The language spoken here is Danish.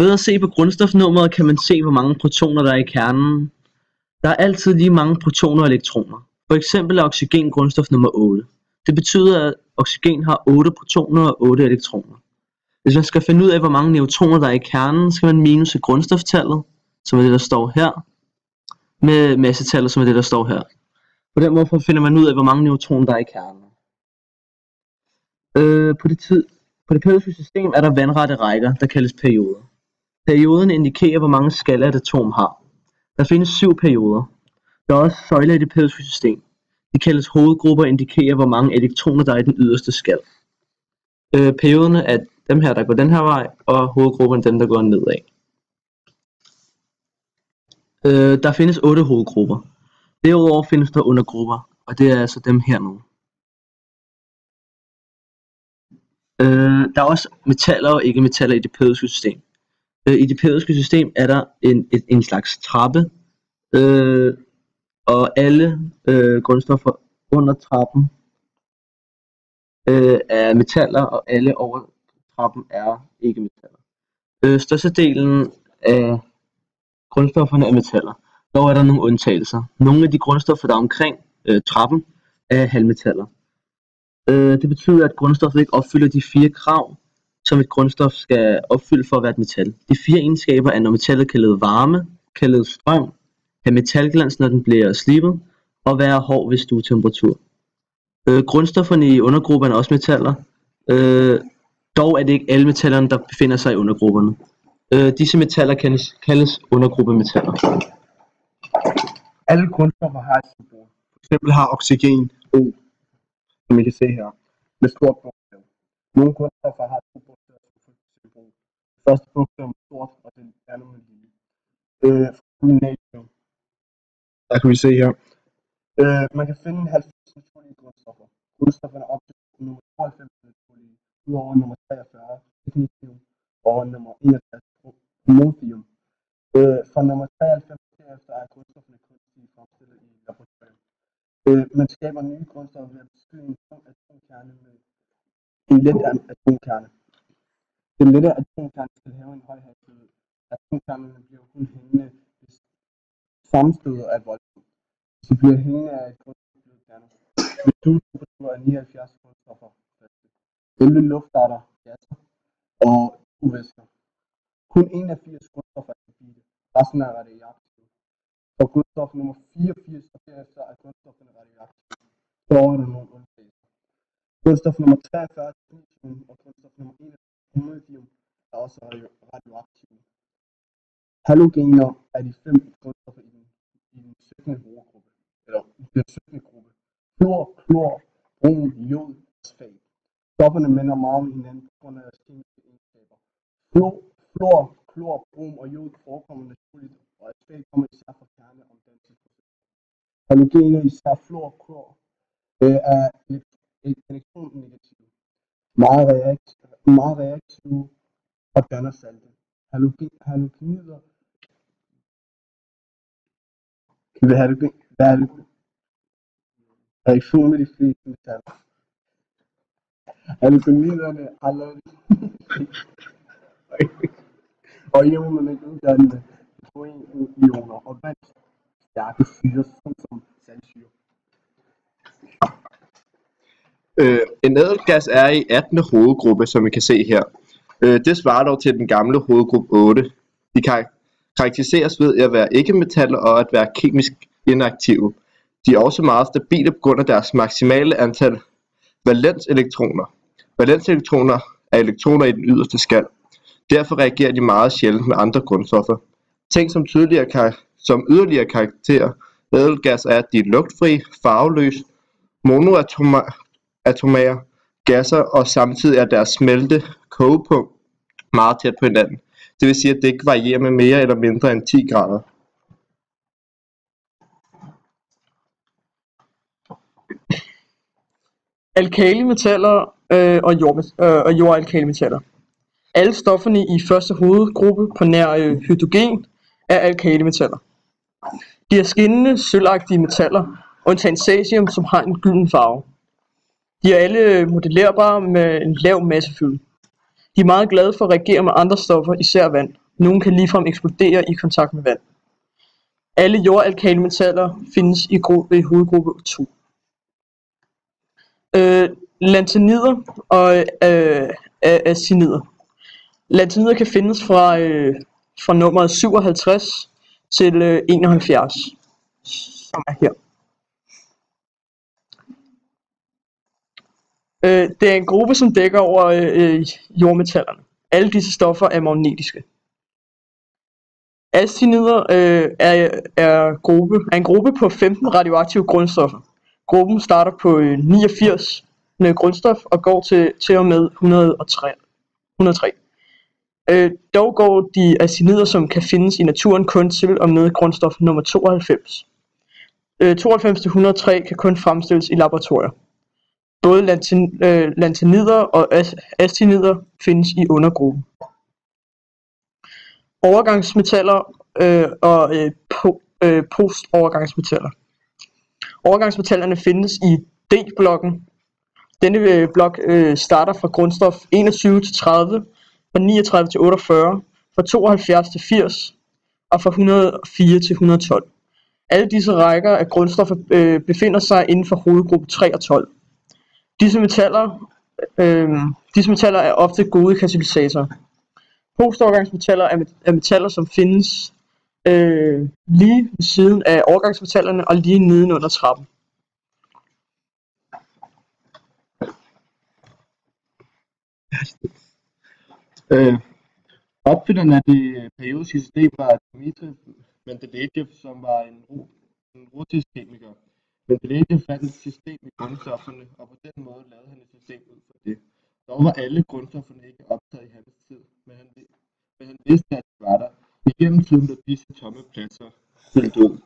Ved at se på grundstofnummeret kan man se, hvor mange protoner der er i kernen. Der er altid lige mange protoner og elektroner. For eksempel er oxygen grundstof nummer 8. Det betyder, at oxygen har 8 protoner og 8 elektroner. Hvis man skal finde ud af, hvor mange neutroner der er i kernen, skal man minuse grundstoftallet, som er det, der står her, med massetallet, som er det, der står her. På den måde finder man ud af, hvor mange neutroner der er i kernen. På det periodiske system er der vandrette rækker, der kaldes perioder. Perioden indikerer, hvor mange skaller et atom har. Der findes 7 perioder. Der er også søjler i det periodiske system. De kaldes hovedgrupper og indikerer, hvor mange elektroner der er i den yderste skal. Perioderne er dem her, der går den her vej, og hovedgruppen dem, der går nedad. Der findes 8 hovedgrupper. Derudover findes der undergrupper, og det er altså dem her nu. Der er også metaller og ikke-metaller i det periodiske system. I det periodiske system er der en slags trappe, og alle grundstoffer under trappen er metaller, og alle over trappen er ikke-metaller. Størstedelen af grundstofferne er metaller. Dog er der nogle undtagelser. Nogle af de grundstoffer, der er omkring trappen, er halvmetaller. Det betyder, at grundstoffet ikke opfylder de 4 krav, som et grundstof skal opfylde for at være et metal. De 4 egenskaber er, når metallet kan lede varme, kan lede strøm, have metalglans, når den bliver slibet, og være hård ved stuetemperatur. Grundstofferne i undergrupperne er også metaller. Dog er det ikke alle metallerne, der befinder sig i undergrupperne. Disse metaller kaldes undergruppemetaller. Alle grundstoffer har et symbol. For eksempel har oxygen O, som I kan se her, med stort bogstav. Nogle grundstoffer har 2 bogstaver som symbol. Det første bogstav med stort, og det andet med lille. Der kan vi se her. Man kan finde 90 naturlige grundstoffer. Grundstofferne er op til nummer 92 naturlige, udover nummer 43, technetium, og nummer 61, promothium. Fra nummer 93 derefter er grundstofferne kunstigt fremstillet i laboratoriet. Man skaber nye grundstoffer ved at beskyde en tung atomkerne med en let atomkerne. Den lette atomkerne skal have en høj hastighed. Atomkernerne bliver kun hængende, hvis sammenstødet er voldsomt. Hvis de bliver hængende af et grundstof bliver kerner. Ved stuetemperatur er 79 grundstoffer faste. 11 luftarter, gasser og uvæsker. Kun 1 af 80 grundstoffer er stabile. Resten er radioaktive. For grundstof nummer 84 og derefter er grundstofferne radioaktive. Så er der nogle undtagelser. Grundstof nummer 43, tritium, og grundstof nummer 1, promothium, er også radioaktive. Halogener er de 5 grundstoffer i den 17. hovedgruppe, eller den 17. gruppe. Fluor, klor, brom, jod og sfat. Stofferne minder meget om hinanden på grund af deres kemiske egenskaber. Fluor, klor, brom og jod forekommer naturligt, og sfat kommer især fra kerneomdannelsesprocesser. Halogener, især fluor, klor, er elektronnegative, meget reaktive og danner salte. Halogenider kan være reaktion med de fleste metaller. Halogeniderne har lavet og ionerne uddannede hydrogenioner og vand stærke syre, som saltsyre. En ædelgas er i 18. hovedgruppe, som I kan se her. Det svarer dog til den gamle hovedgruppe 8. De karakteriseres ved at være ikke-metaller og at være kemisk inaktive. De er også meget stabile på grund af deres maksimale antal valenselektroner. Valenselektroner er elektroner i den yderste skal. Derfor reagerer de meget sjældent med andre grundstoffer. Ting som yderligere karakterer ædelgas er, at de er lugtfri, farveløse, monoatomære gasser, og samtidig er deres kogepunkt meget tæt på hinanden. Det vil sige, at det ikke varierer med mere eller mindre end 10 grader. Alkalimetaller og jordalkalimetaller. Alle stofferne i første hovedgruppe på nær hydrogen er alkalimetaller. De er skinnende, sølvagtige metaller, undtagen cesium, som har en gylden farve. De er alle modellerbare med en lav massefylde. De er meget glade for at reagere med andre stoffer, især vand. Nogle kan ligefrem eksplodere i kontakt med vand. Alle jordalkale metaller findes i hovedgruppe 2. Lanthanider og acinider. Lanthanider kan findes fra nummeret 57 til 71, som er her. Det er en gruppe, som dækker over jordmetallerne. Alle disse stoffer er magnetiske. Acinider er en gruppe på 15 radioaktive grundstoffer. Gruppen starter på 89 grundstof og går til og med 103. Dog går de acinider, som kan findes i naturen, kun til og med grundstof nummer 92. 92-103 kan kun fremstilles i laboratorier. Både lanthanider og acinider findes i undergruppen. Overgangsmetaller og postovergangsmetaller. Overgangsmetallerne findes i D-blokken. Denne blok starter fra grundstof 21 til 30, fra 39 til 48, fra 72 til 80 og fra 104 til 112. Alle disse rækker af grundstoffer befinder sig inden for hovedgruppe 3 og 12. Disse metaller er ofte gode katalysatorer. Postovergangsmetaller er metaller, som findes lige ved siden af overgangsmetallerne og lige nedenunder trappen. Opfinderen af det periodiske system var Dmitri Mendelejev, som var en russisk kemiker. Mendelejev fandt et system i grundstofferne, og på den måde lavede han et system ud for det. Dog var alle grundstofferne ikke optaget i hans tid, men han vidste, at de var der. Igennem tiden blev disse tomme pladser fyldt ud.